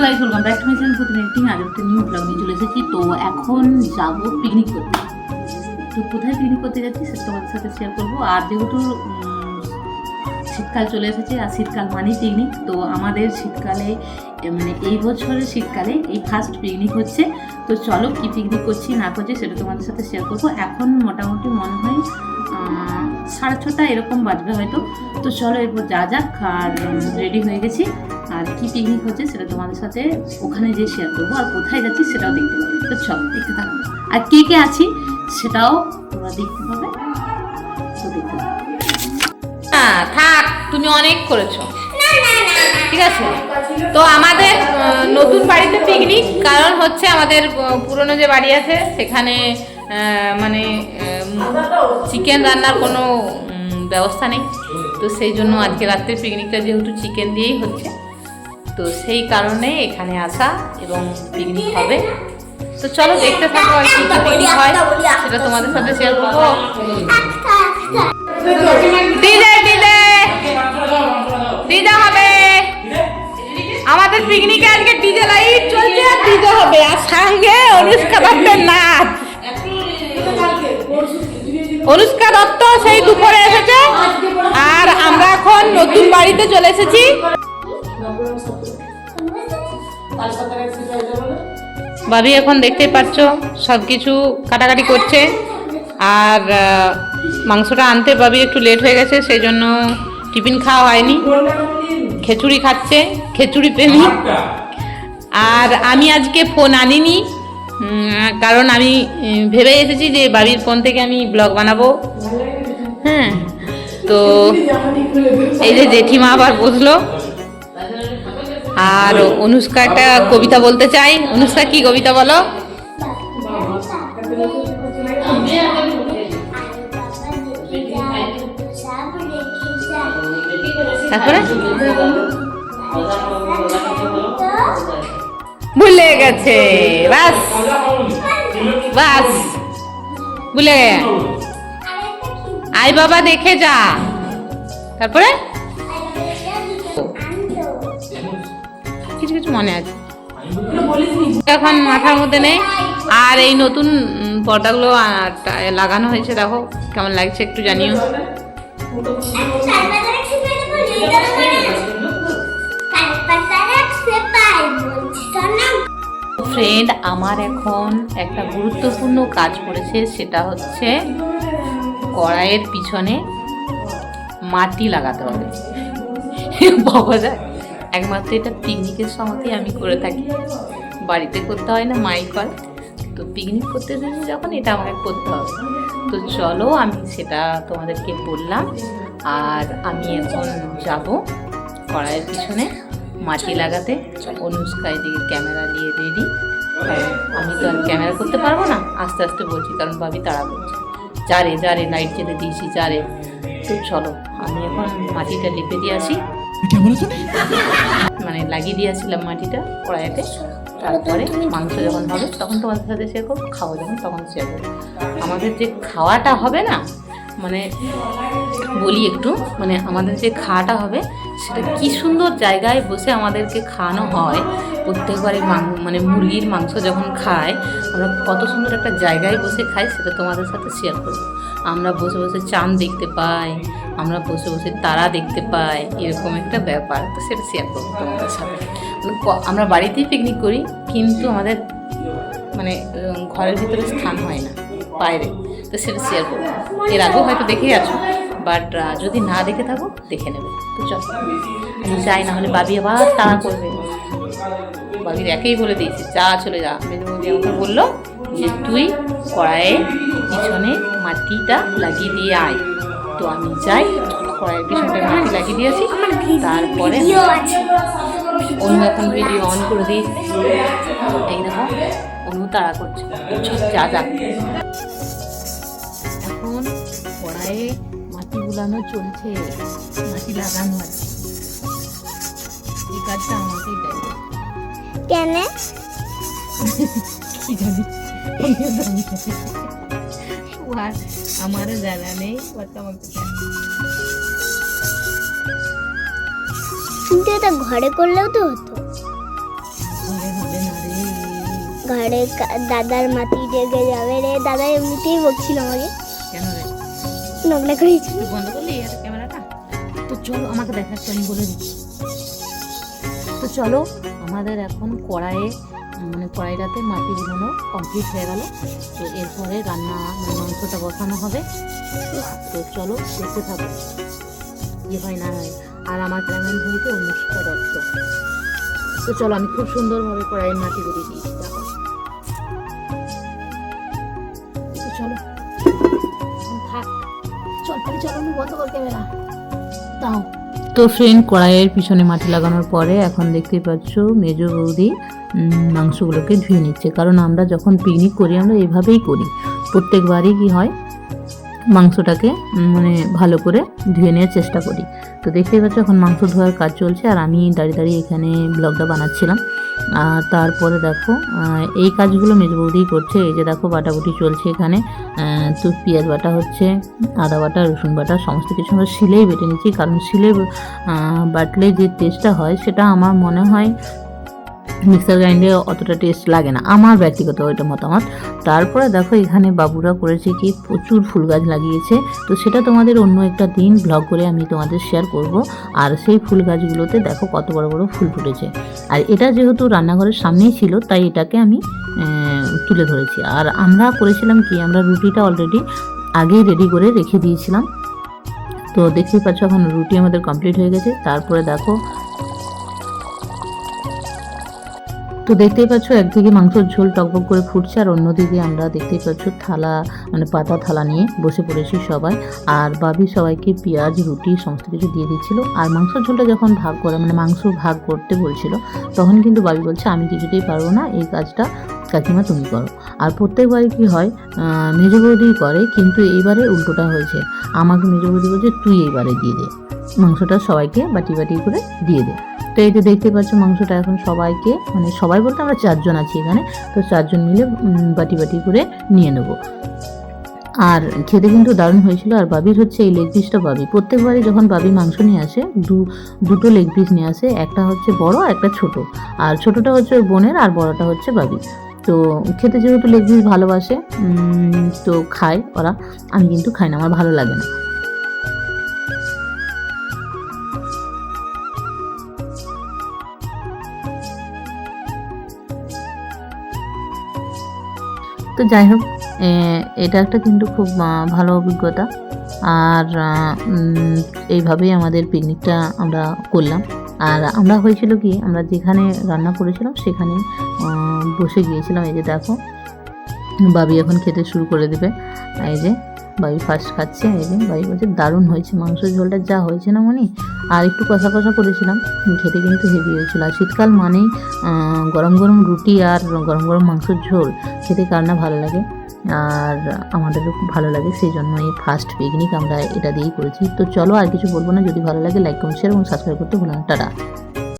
Guys, welcome back to my channel food making. আজ একটা new blog নিয়ে চলে এসেছি। তো এখন যাব পিকনিক করতে। তো কোথায় পিকনিক করতে যাচ্ছি সেটা তোমাদের সাথে শেয়ার করবো। আর যেহেতু শীতকাল চলে এসেছে, আর শীতকাল মানেই পিকনিক। তো আমাদের শীতকালে মানে এই বছরের শীতকালে এই ফার্স্ট পিকনিক হচ্ছে। তো চলো কি পিকনিক করছি না করছি সেটা তোমাদের সাথে শেয়ার করবো। এখন মোটামুটি মনে হয় 6:30 এরকম বাজবে হয়তো। তো চলো এরপর যা যাক, আর রেডি হয়ে গেছি। আর কি পিকনিক হচ্ছে সেটা তোমাদের সাথে ওখানে যে শেয়ার করবো, আর কোথায় যাচ্ছি সেটাও দেখতে পাবে। তো চলো দেখতে থাকো, আর কে কে আছি সেটাও তোমরা দেখতে পাবে। তো দেখতে পাবে। থাক, তুমি অনেক করেছো, ঠিক আছে। তো আমাদের নতুন বাড়িতে পিকনিক, কারণ হচ্ছে আমাদের পুরনো যে বাড়ি আছে সেখানে মানে চিকেন রান্নার কোনো ব্যবস্থা নেই। তো সেই জন্য আজকে রাত্রে পিকনিকটা যেহেতু চিকেন দিয়েই হচ্ছে, তো সেই কারণে এখানে আসা এবং পিকনিক হবে। তো চলো দেখতে থাকো, আর কি পিকনিক হয় সেটা তোমাদের সাথে শেয়ার করবো। ডিজে হবে আমাদের পিকনিকে, আজকে ডিজে লাইট চলছে আর ডিজে হবে, আর সঙ্গে অনুষ্কা দত্তের নাচ। অনুষ্কা দত্ত সেই দুপুরে এসেছে, আর আমরা এখন নতুন বাড়িতে চলে এসেছি। ভাবি এখন দেখতেই পাচ্ছ সবকিছু কাটাকাটি করছে, আর মাংসটা আনতে ভাবি একটু লেট হয়ে গেছে, সেই জন্য টিফিন খাওয়া হয়নি। খিচুড়ি খাচ্ছে, খিচুড়ি প্রেমী। আর আমি আজকে ফোন আনিনি, কারণ আমি ভেবে এসেছি যে বাবির ফোন থেকে আমি ব্লগ বানাবো। হ্যাঁ, তো এই যে জেঠিমা আবার বসলো। আর অনুষ্কা একটা কবিতা বলতে চাই। অনুষ্কা, কি কবিতা বলো? তারপরে ভুলে গেছে, বাস বাস ভুলে গে। আই বাবা দেখে যা, তারপরে কিছু কিছু মনে আছে, এখন মাথার মধ্যে নেই। আর এই নতুন পর্দাগুলো লাগানো হয়েছে, দেখো কেমন লাগছে একটু জানিও। ফ্রেন্ড, আমার এখন একটা গুরুত্বপূর্ণ কাজ পড়েছে, সেটা হচ্ছে কড়াইয়ের পিছনে মাটি লাগাতে হবে। বাবা যায়, একমাত্র এটা পিকনিকের সময়তেই আমি করে থাকি, বাড়িতে করতে হয় না, মাই করে। তো পিকনিক করতে এসেছি যখন, এটা আমাকে করতে হবে। তো চলো আমি সেটা তোমাদেরকে বললাম। আর আমি এখন যাব কড়াইয়ের পিছনে মাটি লাগাতে। অনুষ্কা এদিকে ক্যামেরা নিয়ে রেডি। আমি তো আর ক্যামেরা করতে পারবো না, আস্তে আস্তে বলছি, কারণ ভাবি তাড়া করছে। যা রে লাইট জ্বেলে দিয়েছি, যা রে। তো চলো আমি এখন মাটিটা লেপে দিয়ে আসি, মানে লাগিয়ে দিয়েছিলাম মাটিটা কড়াইতে। তারপরে মাংস যখন হবে তখন তোমাদের সাথে শেয়ার করবো, খাওয়া যখন তখন শেয়ার করবো। আমাদের যে খাওয়াটা হবে না, মানে বলি একটু, মানে আমাদের যে খাওয়াটা হবে সেটা কি সুন্দর জায়গায় বসে আমাদেরকে খাওয়ানো হয়। প্রত্যেকবারই মানে মুরগির মাংস যখন খাই আমরা, কত সুন্দর একটা জায়গায় বসে খাই, সেটা তোমাদের সাথে শেয়ার করবো। আমরা বসে বসে চাঁদ দেখতে পাই, আমরা বসে বসে তারা দেখতে পাই, এরকম একটা ব্যাপার। তো সেটা শেয়ার করবো তোমাদের সাথে। আমরা বাড়িতেই পিকনিক করি, কিন্তু আমাদের মানে ঘরের ভিতরে স্থান হয় না, বাইরে। তো সেটা শেয়ার করবো। এর আগেও হয়তো দেখেই আছো, বাট যদি না দেখে থাকো দেখে নেবে। তো চল আমি যাই, না হলে বাবি আবার তাড়া করবে। বাবির একেই বলে দিয়েছি, যা চলে যা। মেজবৌদি আমাকে বললো যে তুই কড়াইয়ের পিছনে মাটিটা লাগিয়ে দিয়ে আয়। তো আমি যাই, কড়াইয়ের পিছনে মাটি লাগিয়ে দিয়েছি। তারপরে অনু এখন ভিডিও অন করে দিয়েছি, এই দেখো অনু তাড়া করছে, যা যা। এখন কড়াইয়ে মাটি গুলানো চলছে, মাটি লাগানো আছে। এই কাজটা আমাকেই দেয়। কেন? কি জানি, আমারও জানা নেই। কিন্তু এটা ঘরে করলেও তো হতো। ঘরে দাদার মাটি লেগে যাবে রে। দাদা এমনিতেই বকছিল আমাকে, কেন রে নোংরা করেছিল। তুই বন্ধ করলি আর ক্যামেরাটা? তো চলো আমাকে দেখাচ্ছি, আমি বলে দিচ্ছি। তো চলো আমাদের এখন কড়াইটাতে মাটি গুলানো কমপ্লিট হয়ে গেল। তো এরপরে রান্না মাংসটা বসানো হবে। তো চলো দেখতে থাকো কি হয় না হয়। আর আমার ক্যামেরাম্যান হয়েছে অনুষ্কা দত্ত। তো চলো আমি খুব সুন্দরভাবে কড়াইয়ের মাটি গুলি দিয়েছি, দেখো। তো চলো থাক, চলো আমি বন্ধ কর ক্যামেরা দাও। তো ফ্রেন্ড, কড়াইয়ের পিছনে মাটি লাগানোর পরে এখন দেখতেই পাচ্ছ মেজো বৌদি মাংসগুলোকে ধুয়ে নিচ্ছে। কারণ আমরা যখন পিকনিক করি আমরা এভাবেই করি, প্রত্যেকবারই কি হয় মাংসটাকে ভালো করে ধুয়ে নেওয়ার চেষ্টা করি। তো দেখতেই পাচ্ছ এখন মাংস ধোয়ার কাজ চলছে আর আমি দাঁড়িয়ে দাঁড়িয়ে এখানে ব্লগটা বানাচ্ছিলাম। আর তারপরে দেখো এই কাজগুলো মেজ বৌদিই করছে। এই যে দেখো বাটাবুটি চলছে এখানে। তো পেঁয়াজ বাটা হচ্ছে, আদা বাটা, রসুন বাটা সমস্ত কিছু আমরা শিলেই বেটে নিচ্ছি। কারণ শিলে বাটলে যে টেস্টটা হয় সেটা আমার মনে হয় মিক্সার গ্রাইন্ডারে অতটা টেস্ট লাগে না, আমার ব্যক্তিগত ওইটা মতামত। তারপরে দেখো এখানে বাবুরা করেছে কি প্রচুর ফুল গাছ লাগিয়েছে। তো সেটা তোমাদের অন্য একটা দিন ব্লগ করে আমি তোমাদের শেয়ার করব। আর সেই ফুল গাছগুলোতে দেখো কত বড় বড় ফুল ফুটেছে। আর এটা যেহেতু রান্নাঘরের সামনেই ছিল তাই এটাকে আমি তুলে ধরেছি। আর আমরা করেছিলাম কি, আমরা রুটিটা অলরেডি আগেই রেডি করে রেখে দিয়েছিলাম। তো দেখতেই পাচ্ছ এখন রুটি আমাদের কমপ্লিট হয়ে গেছে। তারপরে দেখো তো দেখতেই পাচ্ছ একদিকে মাংসের ঝোল টকবক করে ফুটছে আর অন্যদিকে আমরা দেখতেই পাচ্ছ থালা পাতা থালা নিয়ে বসে পড়েছি সবাই। আর বাবি সবাইকে পেঁয়াজ রুটি সমস্ত কিছু দিয়ে দিচ্ছিল। আর মাংসের ঝোলটা যখন ভাগ করে মাংস ভাগ করতে বলছিল তখন কিন্তু বাবি বলছে আমি কিছুতেই পারবো না, এই কাজটা কাকিমা তুমি করো। আর প্রত্যেকবারই কি হয় মেজ বৌদিই করে, কিন্তু এইবারে উল্টোটা হয়েছে। আমাকে মেজ বৌদি বলছে তুই এইবারে দিয়ে দে মাংসটা, সবাইকে বাটি বাটি করে দিয়ে দে। তো এই যে দেখতে পাচ্ছ মাংসটা এখন সবাইকে সবাই বলতে আমরা 4 জন আছি এখানে, তো 4 জন মিলে বাটি বাটি করে নিয়ে নেব। আর খেতে কিন্তু দারুণ হয়েছিল। আর বাবির হচ্ছে এই লেগ পিসটা বাবি প্রত্যেকবারই যখন বাবি মাংস নিয়ে আসে দুটো লেগ পিস নিয়ে আসে, একটা হচ্ছে বড় আর একটা ছোট। আর ছোটটা হচ্ছে বোনের আর বড়টা হচ্ছে বাবি। তো খেতে যেহেতু লেগ পিস ভালোবাসে তো খায় ওরা, আমি কিন্তু খাই না, আমার ভালো লাগে না। তো যাই হোক এটা একটা কিন্তু খুব ভালো অভিজ্ঞতা। আর এইভাবেই আমাদের পিকনিকটা আমরা করলাম। আর আমরা হয়েছিল কি, আমরা যেখানে রান্না করেছিলাম সেখানে বসে গিয়েছিলাম। এই যে দেখো বাবি এখন খেতে শুরু করে দেবে। এই যে বাবি ফার্স্ট খাচ্ছে। এই যে বাবি বলছে দারুণ হয়েছে মাংসের ঝোলটা, যা হয়েছে না মনি। আর একটু কষা কষা করেছিলাম, খেতে কিন্তু হেভি হয়েছিল। আর শীতকাল মানেই গরম গরম রুটি আর গরম গরম মাংসের ঝোল খেতে কার না ভালো লাগে। আর আমাদেরও খুব ভালো লাগে, সেই জন্য এই ফার্স্ট পিকনিক আমরা এটা দিয়েই করেছি। তো চলো আর কিছু বলবো না, যদি ভালো লাগে লাইক কমেন্ট শেয়ার এবং সাবস্ক্রাইব করতে ভুলো না। টাটা।